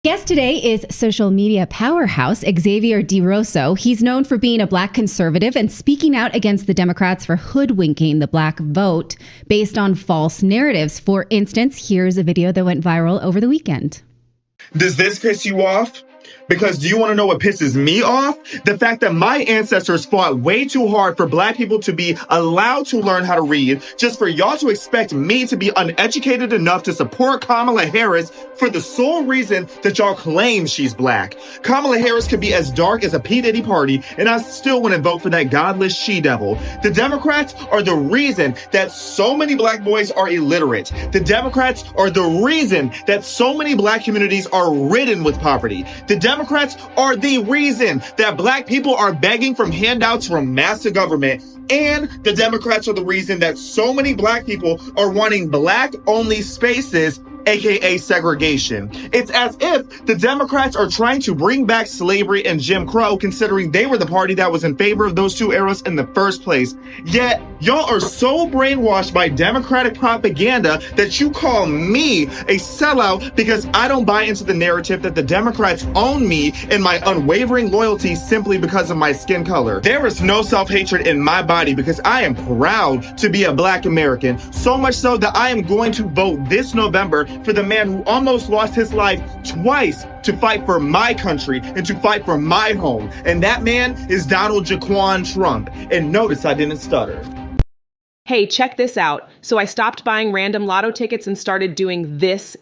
Guest today is social media powerhouse Xavier DeRosso. He's known for being a black conservative and speaking out against the Democrats for hoodwinking the black vote based on false narratives. For instance, here's a video that went viral over the weekend. Does this piss you off? Because do you want to know what pisses me off? The fact that my ancestors fought way too hard for black people to be allowed to learn how to read, just for y'all to expect me to be uneducated enough to support Kamala Harris for the sole reason that y'all claim she's black. Kamala Harris could be as dark as a P. Diddy party, and I still wouldn't vote for that godless she-devil. The Democrats are the reason that so many black boys are illiterate. The Democrats are the reason that so many black communities are ridden with poverty. The Democrats are the reason that black people are begging from handouts from massive government. And the Democrats are the reason that so many black people are wanting black-only spaces, aka segregation. It's as if the Democrats are trying to bring back slavery and Jim Crow, considering they were the party that was in favor of those two eras in the first place. Yet, y'all are so brainwashed by Democratic propaganda that you call me a sellout because I don't buy into the narrative that the Democrats own me and my unwavering loyalty simply because of my skin color. There is no self-hatred in my body because I am proud to be a black American, so much so that I am going to vote this November for the man who almost lost his life twice to fight for my country and to fight for my home. And that man is Donald Jaquan Trump. And notice I didn't stutter. Hey, check this out. So I stopped buying random lotto tickets and started doing this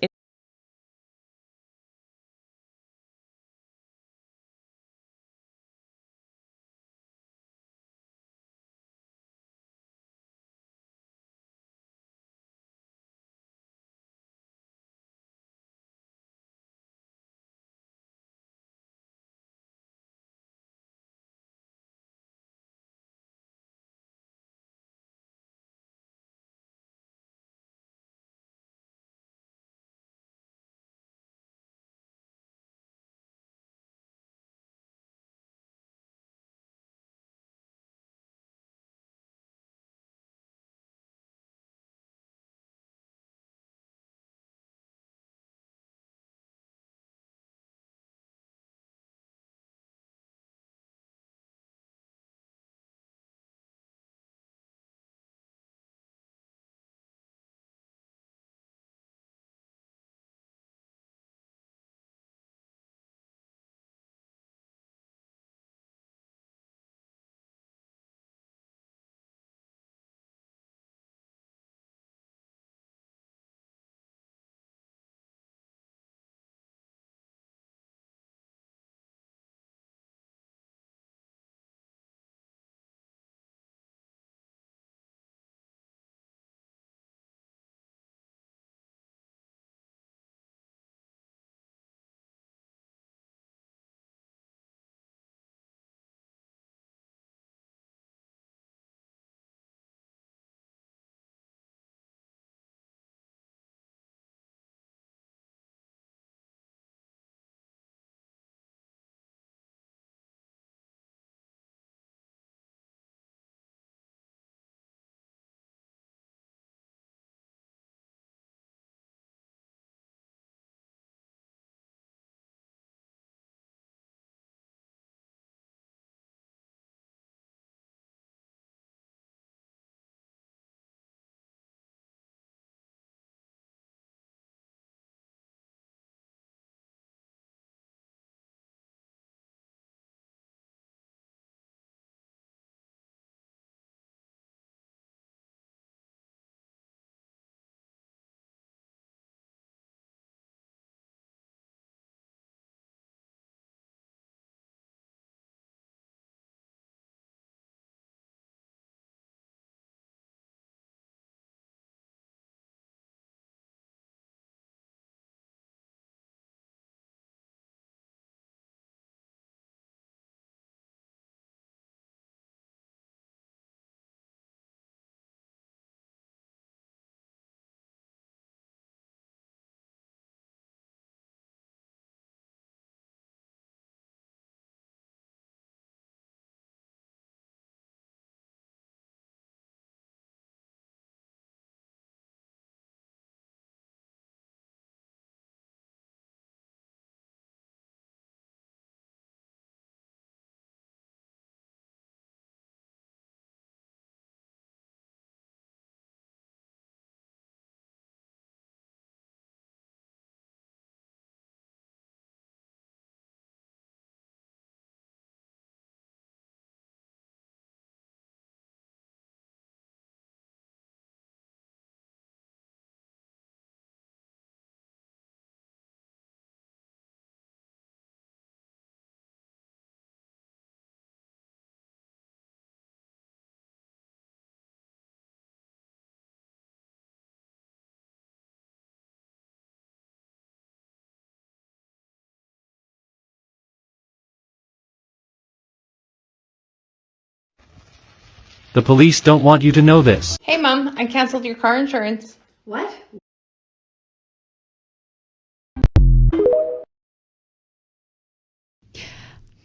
The police don't want you to know this. Hey, Mom, I canceled your car insurance. What?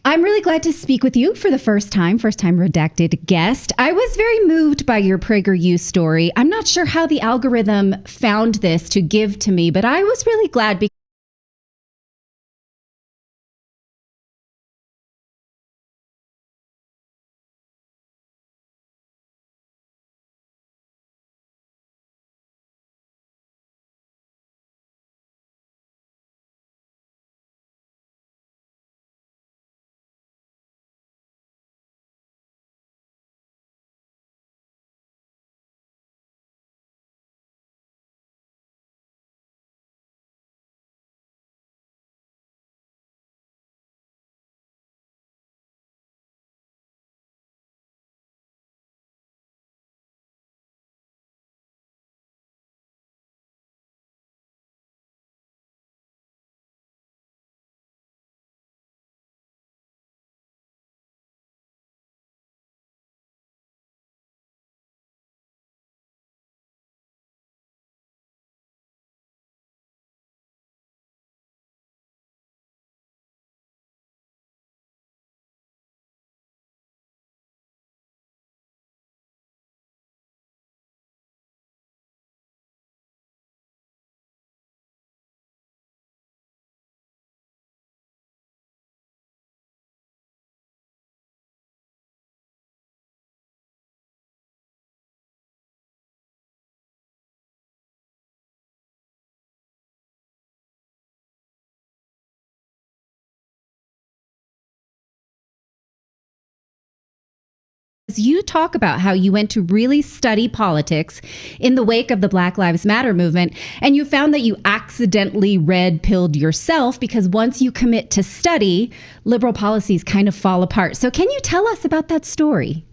I'm really glad to speak with you for the first time redacted guest. I was very moved by your PragerU story. I'm not sure how the algorithm found this to give to me, but I was really glad because you talk about how you went to really study politics in the wake of the Black Lives Matter movement, and you found that you accidentally red pilled yourself because once you commit to study, liberal policies kind of fall apart. So, can you tell us about that story?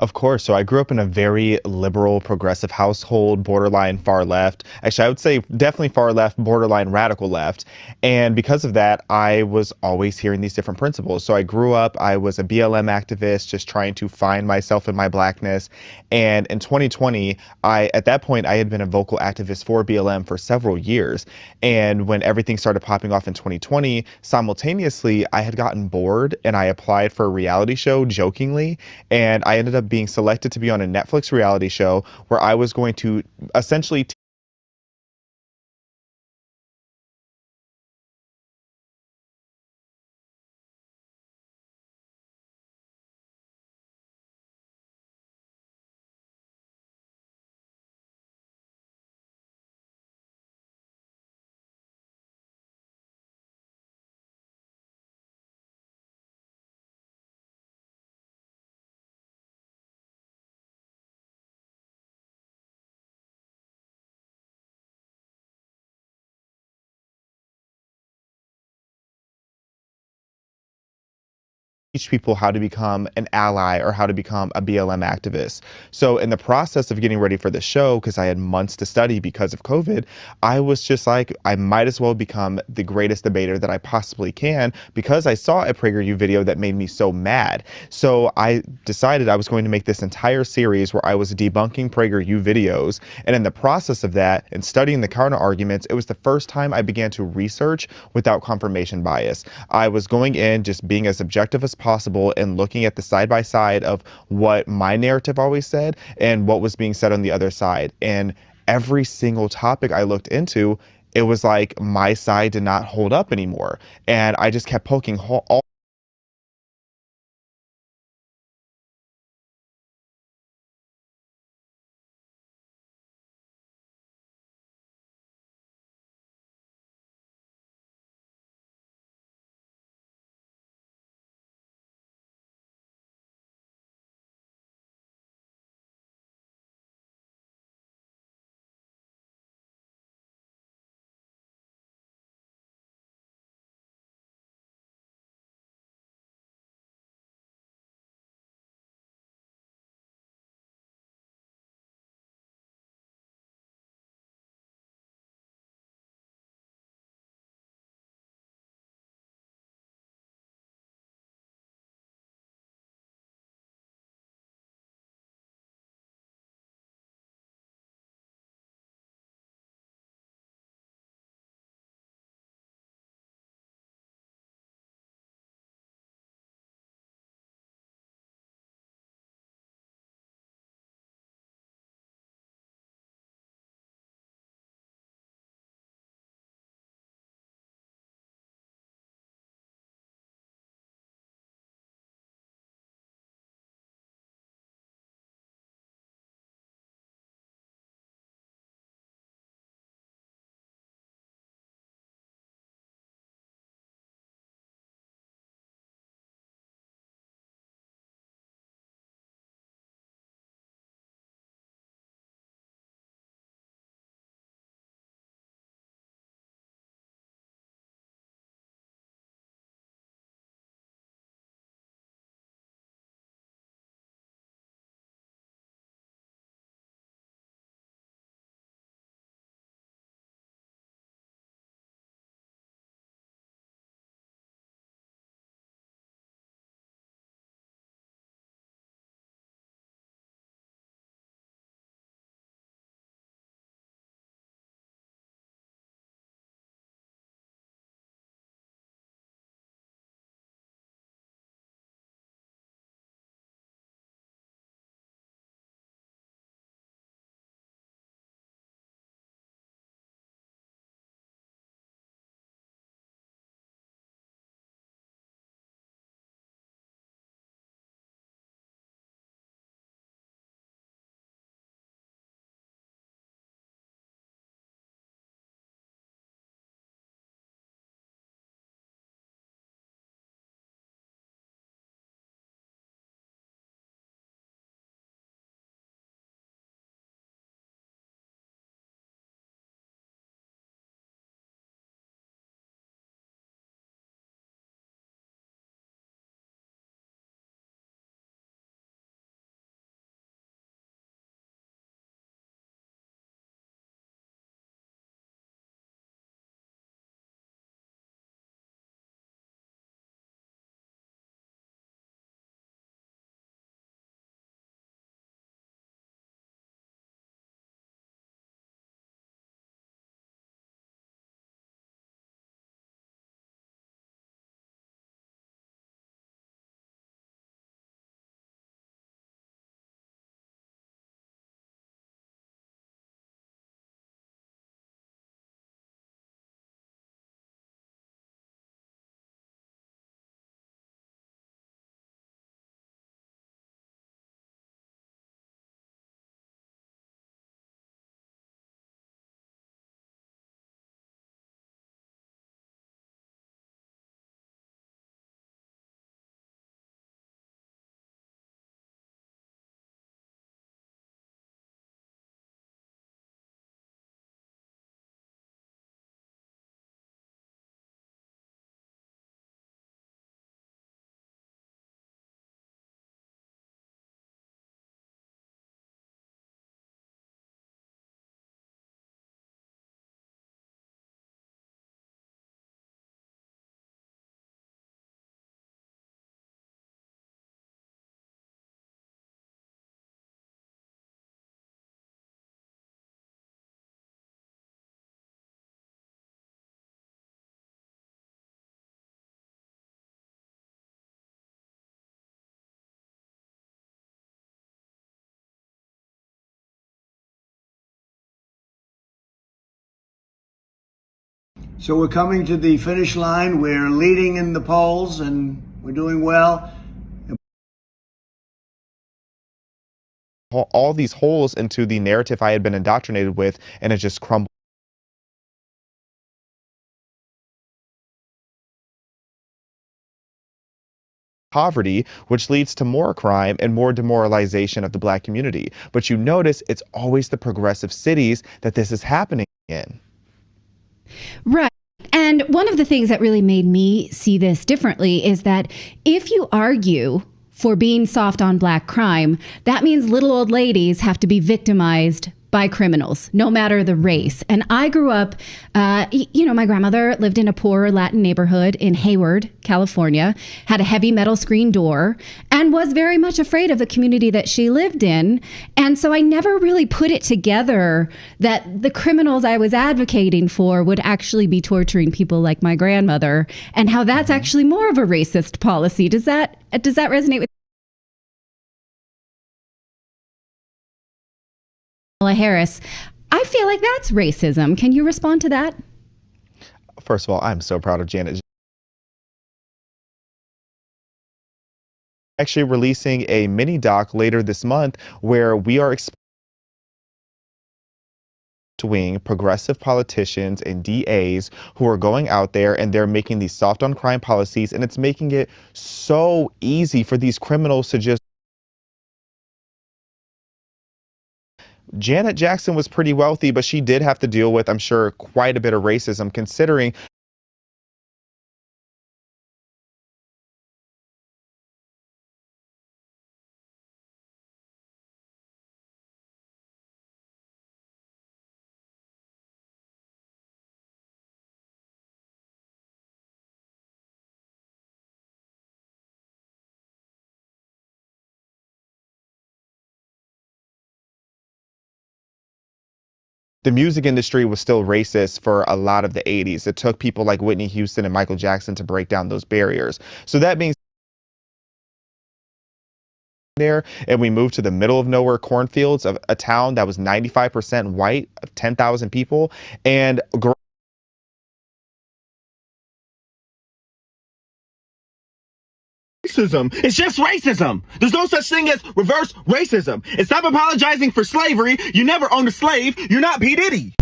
Of course. So I grew up in a very liberal, progressive household, borderline far left. Actually, I would say definitely far left, borderline radical left. And because of that, I was always hearing these different principles. So I grew up, I was a BLM activist, just trying to find myself in my blackness. And in 2020, at that point, I had been a vocal activist for BLM for several years. And when everything started popping off in 2020, simultaneously, I had gotten bored and I applied for a reality show jokingly. And I ended up being selected to be on a Netflix reality show where I was going to essentially teach people how to become an ally or how to become a BLM activist. So in the process of getting ready for the show, because I had months to study because of COVID, I was just like, I might as well become the greatest debater that I possibly can because I saw a PragerU video that made me so mad. So I decided I was going to make this entire series where I was debunking PragerU videos. And in the process of that and studying the counter arguments, it was the first time I began to research without confirmation bias. I was going in just being as objective as possible and looking at the side by side of what my narrative always said and what was being said on the other side. And every single topic I looked into, it was like my side did not hold up anymore. And I just kept poking all So we're coming to the finish line. We're leading in the polls and we're doing well. All these holes into the narrative I had been indoctrinated with, and it just crumbled. Poverty, which leads to more crime and more demoralization of the black community. But you notice it's always the progressive cities that this is happening in. Right. And one of the things that really made me see this differently is that if you argue for being soft on black crime, that means little old ladies have to be victimized by criminals, no matter the race. And I grew up, my grandmother lived in a poor Latin neighborhood in Hayward, California, had a heavy metal screen door, and was very much afraid of the community that she lived in. And so I never really put it together that the criminals I was advocating for would actually be torturing people like my grandmother, and how that's actually more of a racist policy. Does that resonate with Kamala Harris? I feel like that's racism. Can you respond to that? First of all, I'm so proud of Janet. Actually releasing a mini doc later this month where we are wing progressive politicians and DAs who are going out there and they're making these soft on crime policies, and it's making it so easy for these criminals to just. Janet Jackson was pretty wealthy, but she did have to deal with, I'm sure, quite a bit of racism, considering the music industry was still racist for a lot of the 80s. It took people like Whitney Houston and Michael Jackson to break down those barriers. So that means there, and we moved to the middle of nowhere cornfields of a town that was 95% white, of 10,000 people, and racism. It's just racism. There's no such thing as reverse racism. And stop apologizing for slavery. You never owned a slave. You're not P. Diddy.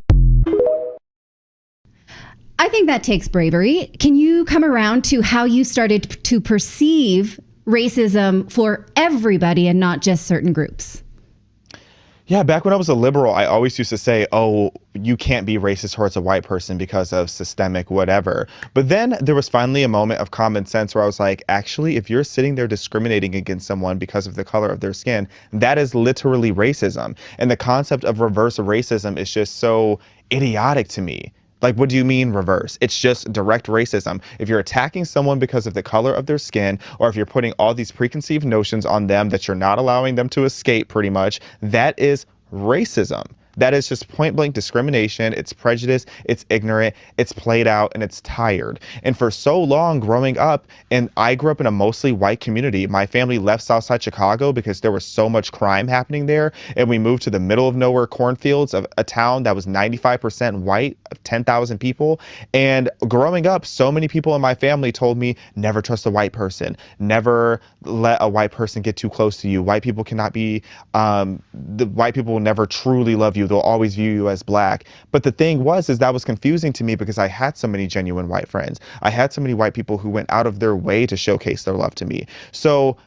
I think that takes bravery. Can you come around to how you started to perceive racism for everybody and not just certain groups? Yeah, back when I was a liberal, I always used to say, oh, you can't be racist towards a white person because of systemic whatever. But then there was finally a moment of common sense where I was like, actually, if you're sitting there discriminating against someone because of the color of their skin, that is literally racism. And the concept of reverse racism is just so idiotic to me. Like, what do you mean reverse? It's just direct racism. If you're attacking someone because of the color of their skin, or if you're putting all these preconceived notions on them that you're not allowing them to escape, pretty much, that is racism. That is just point blank discrimination. It's prejudice. It's ignorant. It's played out, and it's tired. And for so long growing up, and I grew up in a mostly white community. My family left Southside Chicago because there was so much crime happening there. And we moved to the middle of nowhere cornfields of a town that was 95% white, of 10,000 people. And growing up, so many people in my family told me, never trust a white person. Never let a white person get too close to you. White people cannot be, the white people will never truly love you. They'll always view you as black. But the thing is that was confusing to me because I had so many genuine white friends. I had so many white people who went out of their way to showcase their love to me. So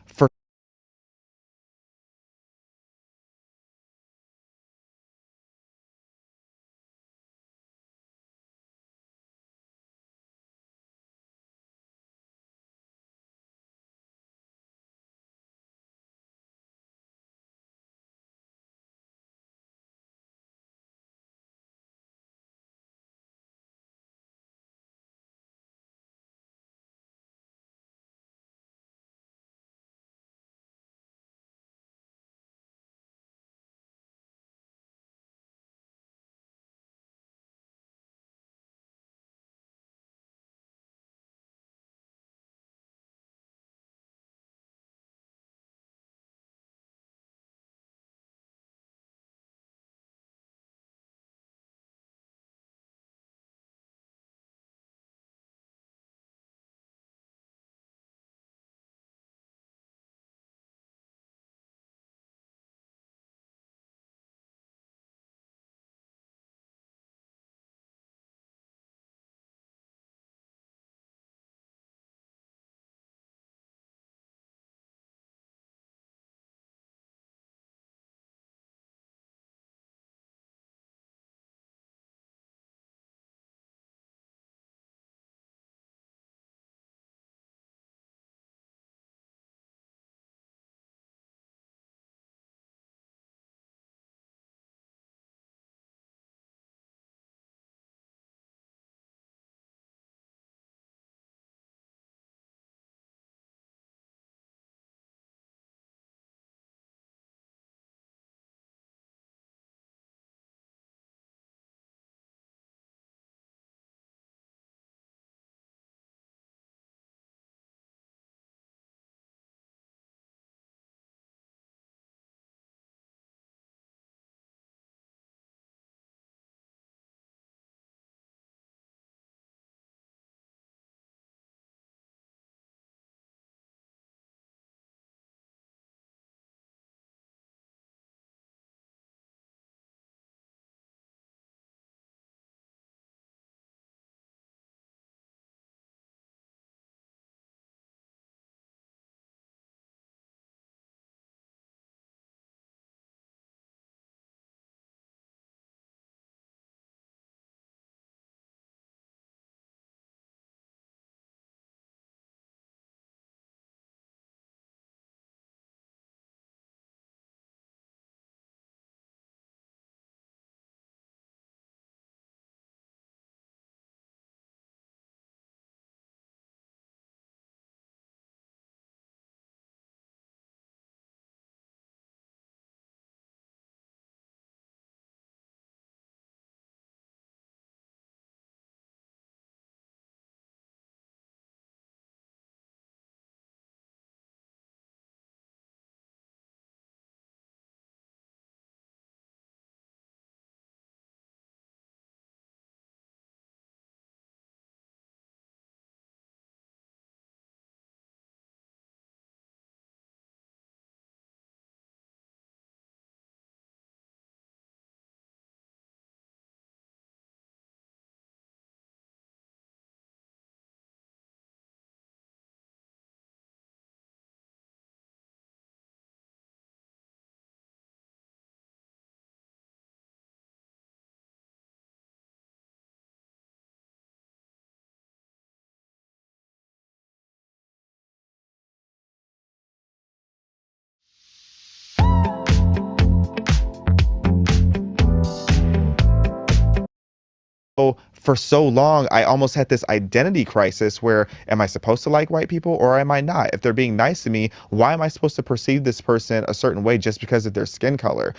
For so long, I almost had this identity crisis where am I supposed to like white people or am I not? If they're being nice to me, why am I supposed to perceive this person a certain way just because of their skin color?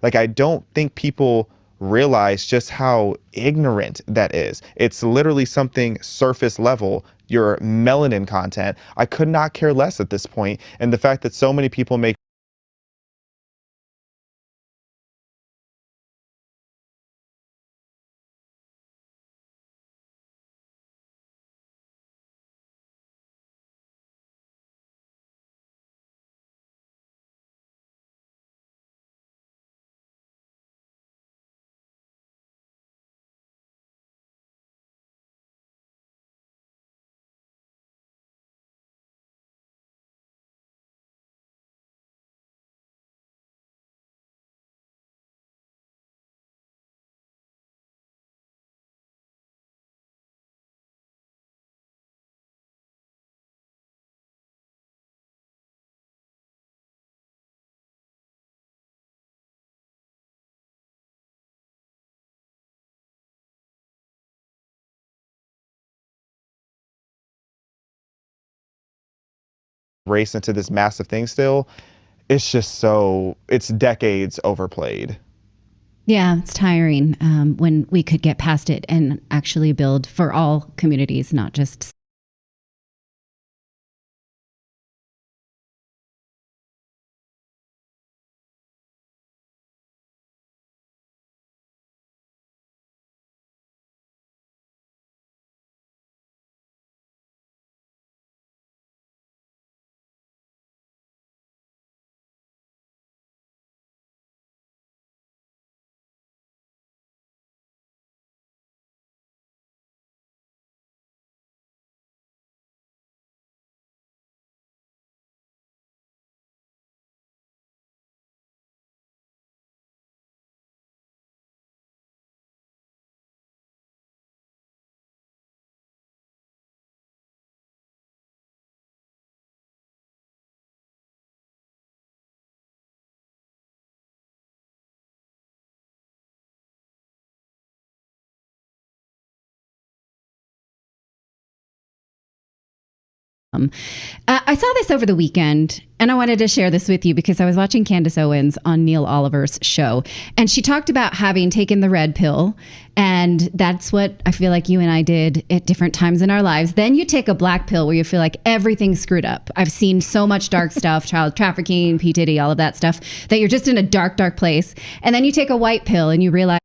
Like, I don't think people realize just how ignorant that is. It's literally something surface level, your melanin content. I could not care less at this point. And the fact that so many people make race into this massive thing still, it's just so, it's decades overplayed. Yeah, it's tiring when we could get past it and actually build for all communities, not just I saw this over the weekend and I wanted to share this with you because I was watching Candace Owens on Neil Oliver's show and she talked about having taken the red pill. And that's what I feel like you and I did at different times in our lives. Then you take a black pill where you feel like everything's screwed up. I've seen so much dark stuff, child trafficking, P. Diddy, all of that stuff, that you're just in a dark, dark place. And then you take a white pill and you realize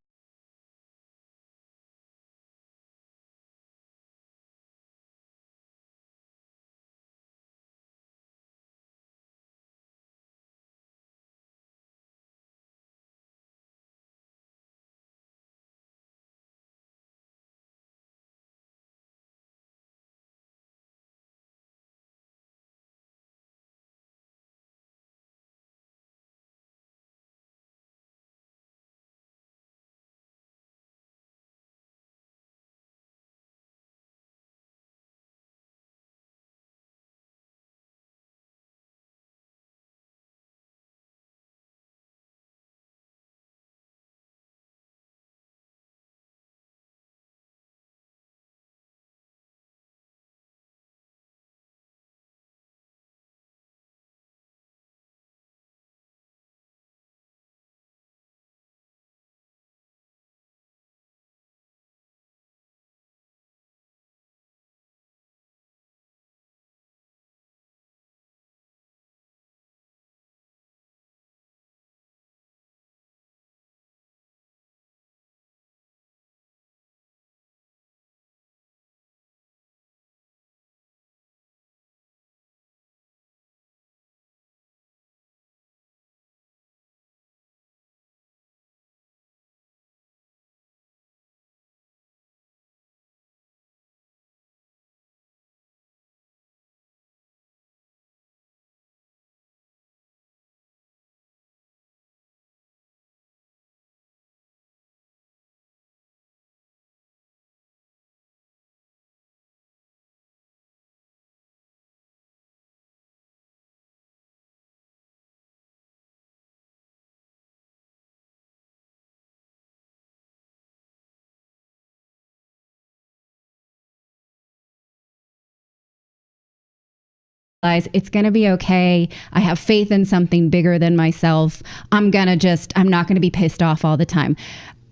realize it's going to be okay. I have faith in something bigger than myself. I'm not going to be pissed off all the time.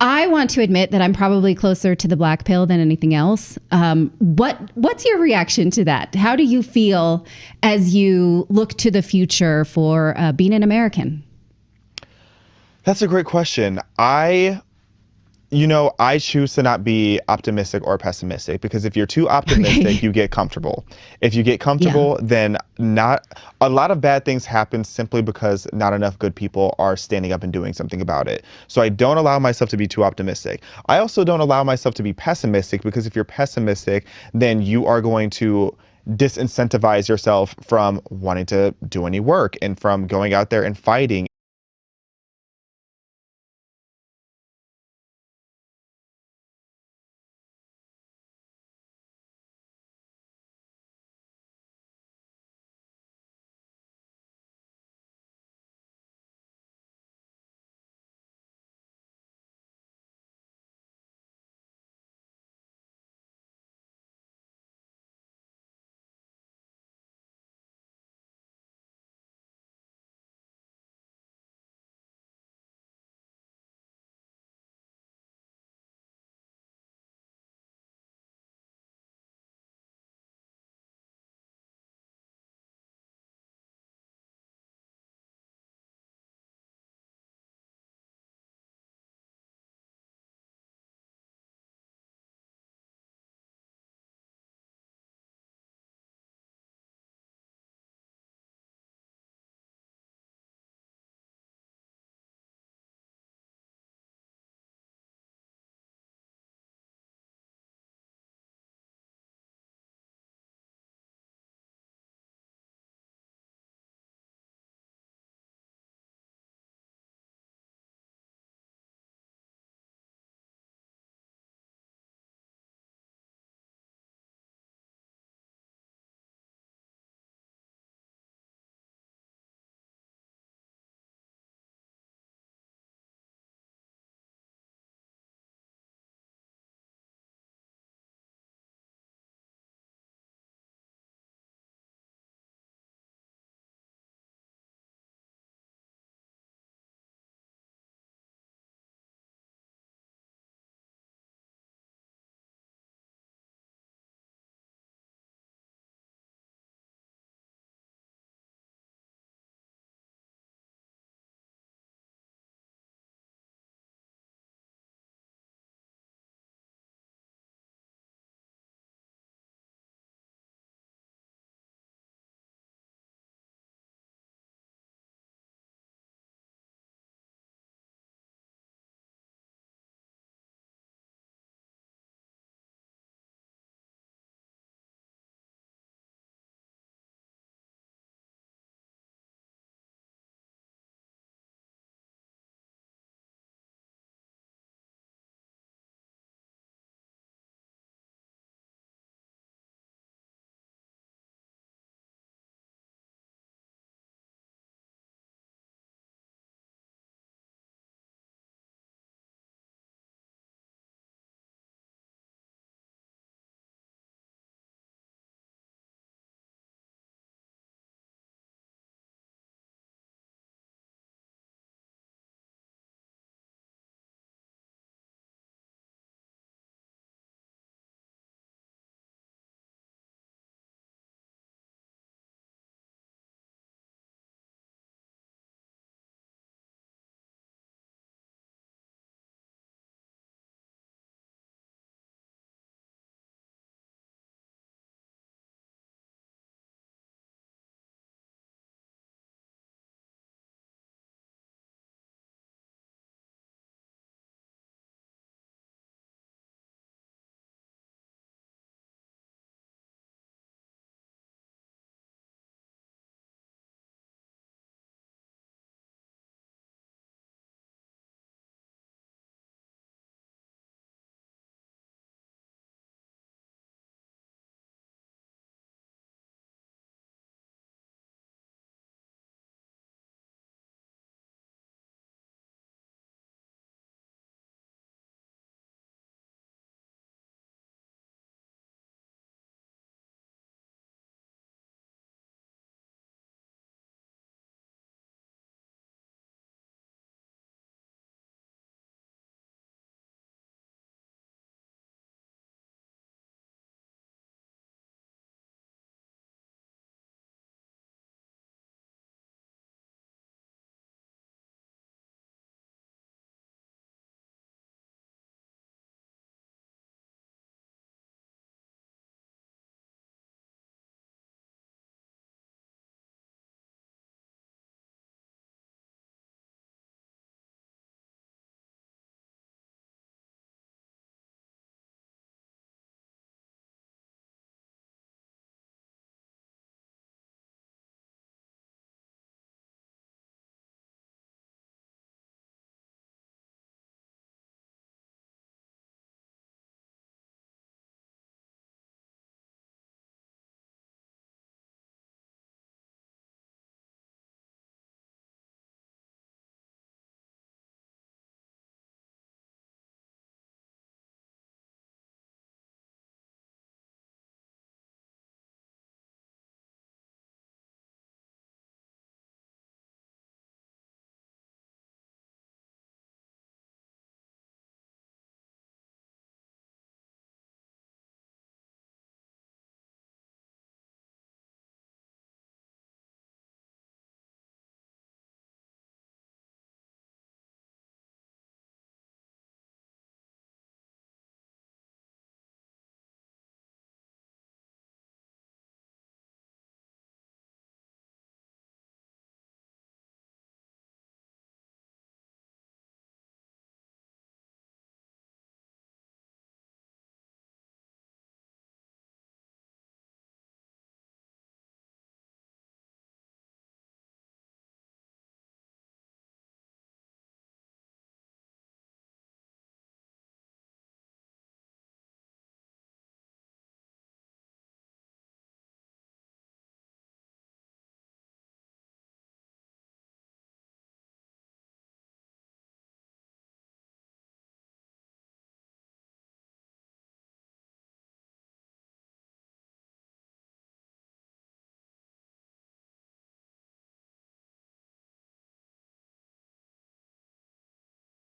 I want to admit that I'm probably closer to the black pill than anything else. What's your reaction to that? How do you feel as you look to the future for being an American? That's a great question. I choose to not be optimistic or pessimistic, because if you're too optimistic, you get comfortable. If you get comfortable, then not a lot of bad things happen simply because not enough good people are standing up and doing something about it. So I don't allow myself to be too optimistic. I also don't allow myself to be pessimistic, because if you're pessimistic, then you are going to disincentivize yourself from wanting to do any work and from going out there and fighting.